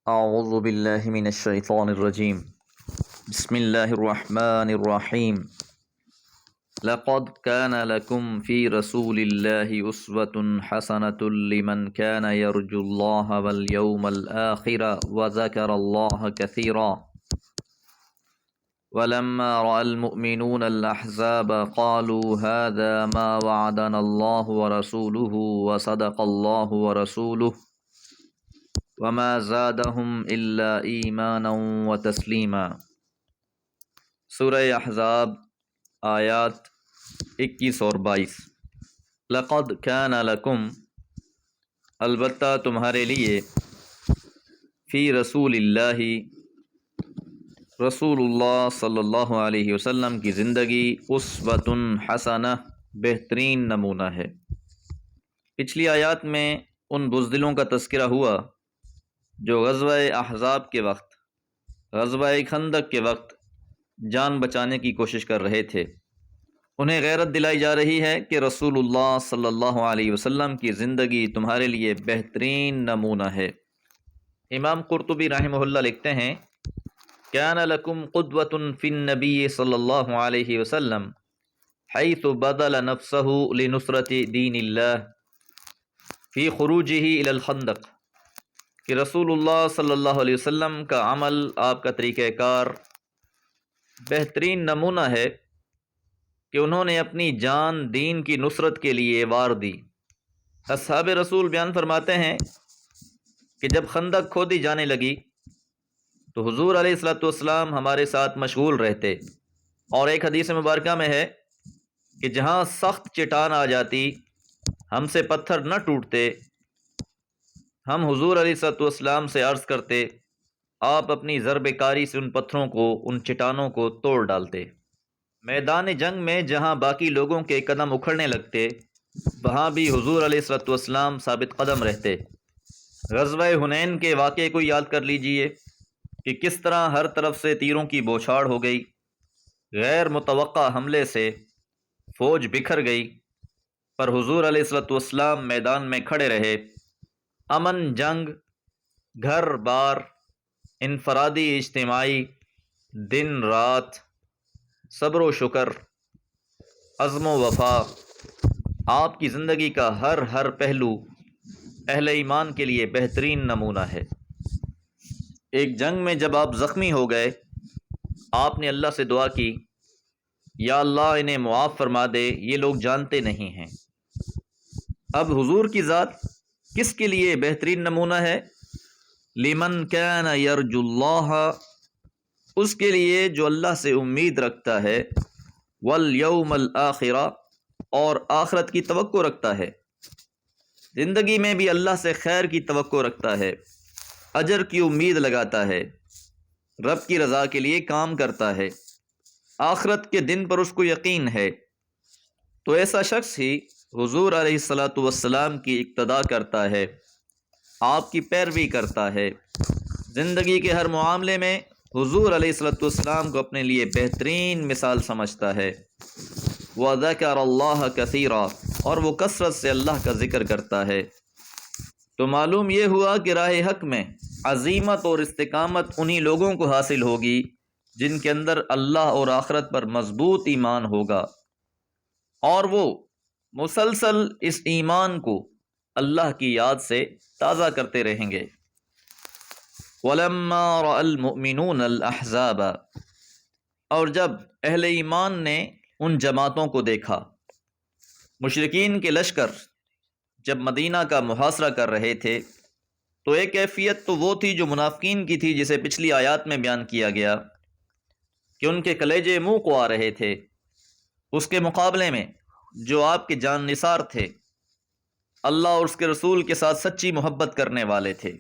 اعوذ باللہ من الشیطان الرجیم بسم اللہ الرحمن الرحیم لقد كان لكم في رسول الله أسوة حسنة لمن كان يرجو الله واليوم الآخر وذكر الله كثيرا ولما رأى المؤمنون الأحزاب قالوا هذا ما وعدنا الله ورسوله وصدق الله ورسوله وما زادهم الا ایمانا وتسلیما۔ سورہ احزاب آیات 21 اور 22۔ لقد کان لکم، البتہ تمہارے لیے، فی رسول اللہ، رسول اللہ صلی اللہ علیہ وسلم کی زندگی، اسوۃ حسنہ، بہترین نمونہ ہے۔ پچھلی آیات میں ان بزدلوں کا تذکرہ ہوا جو غزوہ احزاب کے وقت، غزوہ خندق کے وقت جان بچانے کی کوشش کر رہے تھے۔ انہیں غیرت دلائی جا رہی ہے کہ رسول اللہ صلی اللہ علیہ وسلم کی زندگی تمہارے لیے بہترین نمونہ ہے۔ امام قرطبی رحمہ اللہ لکھتے ہیں، کان لکم قدوۃ فی النبی صلی اللہ علیہ وسلم حیث بذل نفسہ لنصرۃ دین اللہ فی خروجہ الی الخندق، کہ رسول اللہ صلی اللہ علیہ وسلم کا عمل، آپ کا طریقہ کار بہترین نمونہ ہے کہ انہوں نے اپنی جان دین کی نصرت کے لیے وار دی۔ اصحاب رسول بیان فرماتے ہیں کہ جب خندق کھودی جانے لگی تو حضور علیہ الصلوۃ والسلام ہمارے ساتھ مشغول رہتے، اور ایک حدیث مبارکہ میں ہے کہ جہاں سخت چٹان آ جاتی، ہم سے پتھر نہ ٹوٹتے، ہم حضور علیہ الصلوۃ والسلام سے عرض کرتے، آپ اپنی ضرب کاری سے ان پتھروں کو، ان چٹانوں کو توڑ ڈالتے۔ میدان جنگ میں جہاں باقی لوگوں کے قدم اکھڑنے لگتے، وہاں بھی حضور علیہ الصلوۃ والسلام ثابت قدم رہتے۔ غزوہ حنین کے واقعے کو یاد کر لیجئے کہ کس طرح ہر طرف سے تیروں کی بوچھاڑ ہو گئی، غیر متوقع حملے سے فوج بکھر گئی، پر حضور علیہ الصلوۃ والسلام میدان میں کھڑے رہے۔ امن، جنگ، گھر بار، انفرادی اجتماعی، دن رات، صبر و شکر، عزم و وفا، آپ کی زندگی کا ہر پہلو اہل ایمان کے لیے بہترین نمونہ ہے۔ ایک جنگ میں جب آپ زخمی ہو گئے، آپ نے اللہ سے دعا کی، یا اللہ انہیں معاف فرما دے، یہ لوگ جانتے نہیں ہیں۔ اب حضور کی ذات کس کے لیے بہترین نمونہ ہے؟ لمن کان یرجو اللہ، اس کے لیے جو اللہ سے امید رکھتا ہے، والیوم الآخرہ، اور آخرت کی توقع رکھتا ہے، زندگی میں بھی اللہ سے خیر کی توقع رکھتا ہے، اجر کی امید لگاتا ہے، رب کی رضا کے لیے کام کرتا ہے، آخرت کے دن پر اس کو یقین ہے، تو ایسا شخص ہی حضور علیہ الصلوۃ والسلام کی اقتداء کرتا ہے، آپ کی پیروی کرتا ہے، زندگی کے ہر معاملے میں حضور علیہ الصلوۃ والسلام کو اپنے لیے بہترین مثال سمجھتا ہے۔ وَذَكَرَ اللَّهَ كَثِيرًا، اور وہ کثرت سے اللہ کا ذکر کرتا ہے۔ تو معلوم یہ ہوا کہ راہ حق میں عزیمت اور استقامت انہی لوگوں کو حاصل ہوگی جن کے اندر اللہ اور آخرت پر مضبوط ایمان ہوگا، اور وہ مسلسل اس ایمان کو اللہ کی یاد سے تازہ کرتے رہیں گے۔ وَلَمَّا رَأَى الْمُؤْمِنُونَ الْأَحْزَابَ، اور جب اہل ایمان نے ان جماعتوں کو دیکھا، مشرکین کے لشکر جب مدینہ کا محاصرہ کر رہے تھے، تو ایک کیفیت تو وہ تھی جو منافقین کی تھی، جسے پچھلی آیات میں بیان کیا گیا کہ ان کے کلیجے منہ کو آ رہے تھے۔ اس کے مقابلے میں جو آپ کے جان نثار تھے، اللہ اور اس کے رسول کے ساتھ سچی محبت کرنے والے تھے،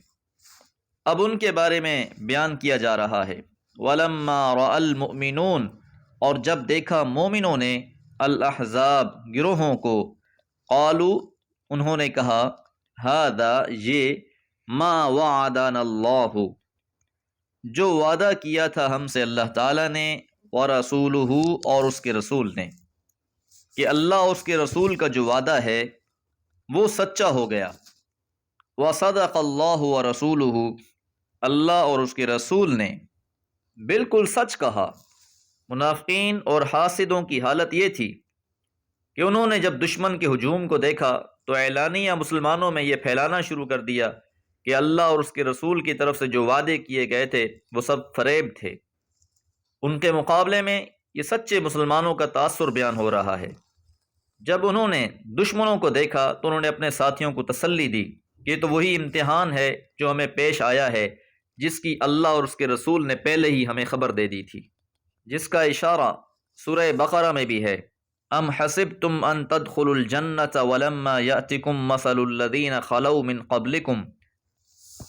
اب ان کے بارے میں بیان کیا جا رہا ہے۔ وَلَمَّا رَأَى الْمُؤْمِنُونَ، اور جب دیکھا مومنوں نے، الاحزاب، گروہوں کو، قالوا، انہوں نے کہا، هَذَا، یہ، ما وعدنا اللہ، جو وعدہ کیا تھا ہم سے اللہ تعالیٰ نے، وَرَسُولُهُ، اور اس کے رسول نے، کہ اللہ اور اس کے رسول کا جو وعدہ ہے وہ سچا ہو گیا۔ وَصَدَقَ اللَّهُ وَرَسُولُهُ، اللہ اور اس کے رسول نے بالکل سچ کہا۔ منافقین اور حاسدوں کی حالت یہ تھی کہ انہوں نے جب دشمن کے ہجوم کو دیکھا تو اعلانیہ مسلمانوں میں یہ پھیلانا شروع کر دیا کہ اللہ اور اس کے رسول کی طرف سے جو وعدے کیے گئے تھے وہ سب فریب تھے۔ ان کے مقابلے میں یہ سچے مسلمانوں کا تاثر بیان ہو رہا ہے۔ جب انہوں نے دشمنوں کو دیکھا تو انہوں نے اپنے ساتھیوں کو تسلی دی کہ یہ تو وہی امتحان ہے جو ہمیں پیش آیا ہے، جس کی اللہ اور اس کے رسول نے پہلے ہی ہمیں خبر دے دی تھی، جس کا اشارہ سورہ بقرہ میں بھی ہے۔ ام حسبتم ان تدخلوا الجنة ولما يأتكم مثل الذين خلوا من قبلكم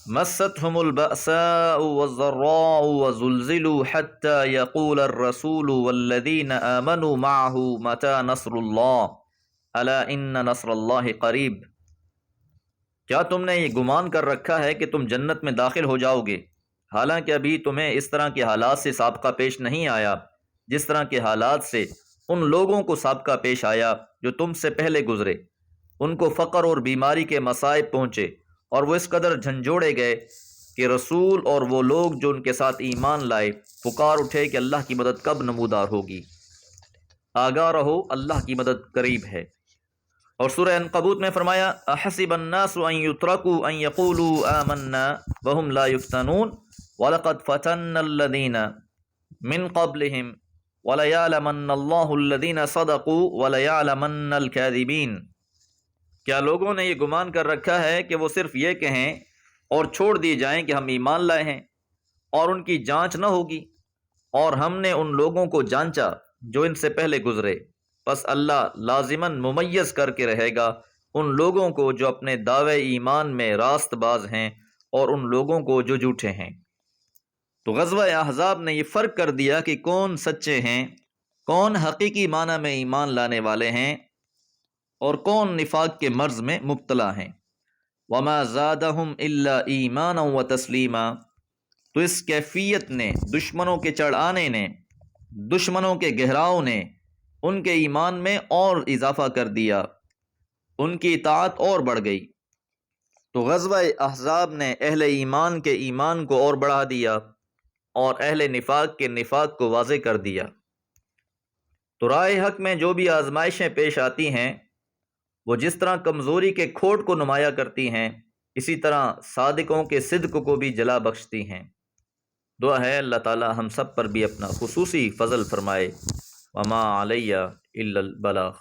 مستهم البأساء والضراء وزلزلوا حتى يقول الرسول والذين آمنوا معه متى نصر الله ألا إن نصر الله قریب۔ کیا تم نے یہ گمان کر رکھا ہے کہ تم جنت میں داخل ہو جاؤ گے، حالانکہ ابھی تمہیں اس طرح کے حالات سے سابقہ پیش نہیں آیا جس طرح کے حالات سے ان لوگوں کو سابقہ پیش آیا جو تم سے پہلے گزرے۔ ان کو فقر اور بیماری کے مصائب پہنچے اور وہ اس قدر جھنجھوڑے گئے کہ رسول اور وہ لوگ جو ان کے ساتھ ایمان لائے پکار اٹھے کہ اللہ کی مدد کب نمودار ہوگی۔ آگاہ رہو، اللہ کی مدد قریب ہے۔ اور سورہ عنکبوت میں فرمایا احسب الناس ان يتركوا ان يقولوا آمنا وهم لا يفتنون ولقد فتنا الذين من قبلهم وَلَيَعْلَمَنَّ اللَّهُ الَّذِينَ صَدَقُوا وَلَيَعْلَمَنَّ الْكَاذِبِينَ۔ کیا لوگوں نے یہ گمان کر رکھا ہے کہ وہ صرف یہ کہیں اور چھوڑ دیے جائیں کہ ہم ایمان لائے ہیں اور ان کی جانچ نہ ہوگی؟ اور ہم نے ان لوگوں کو جانچا جو ان سے پہلے گزرے، پس اللہ لازماً ممیز کر کے رہے گا ان لوگوں کو جو اپنے دعوے ایمان میں راست باز ہیں اور ان لوگوں کو جو جھوٹے ہیں۔ تو غزوہ احزاب نے یہ فرق کر دیا کہ کون سچے ہیں، کون حقیقی معنی میں ایمان لانے والے ہیں اور کون نفاق کے مرض میں مبتلا ہیں۔ وما زادہم الا ایمانا و تسلیما۔ تو اس کیفیت نے، دشمنوں کے چڑھ آنے نے، دشمنوں کے گہراؤ نے ان کے ایمان میں اور اضافہ کر دیا، ان کی اطاعت اور بڑھ گئی۔ تو غزوہ احزاب نے اہل ایمان کے ایمان کو اور بڑھا دیا اور اہل نفاق کے نفاق کو واضح کر دیا۔ تو راہ حق میں جو بھی آزمائشیں پیش آتی ہیں وہ جس طرح کمزوری کے کھوٹ کو نمایاں کرتی ہیں، اسی طرح صادقوں کے صدق کو بھی جلا بخشتی ہیں۔ دعا ہے اللہ تعالی ہم سب پر بھی اپنا خصوصی فضل فرمائے۔ وما علیہ الا البلاغ۔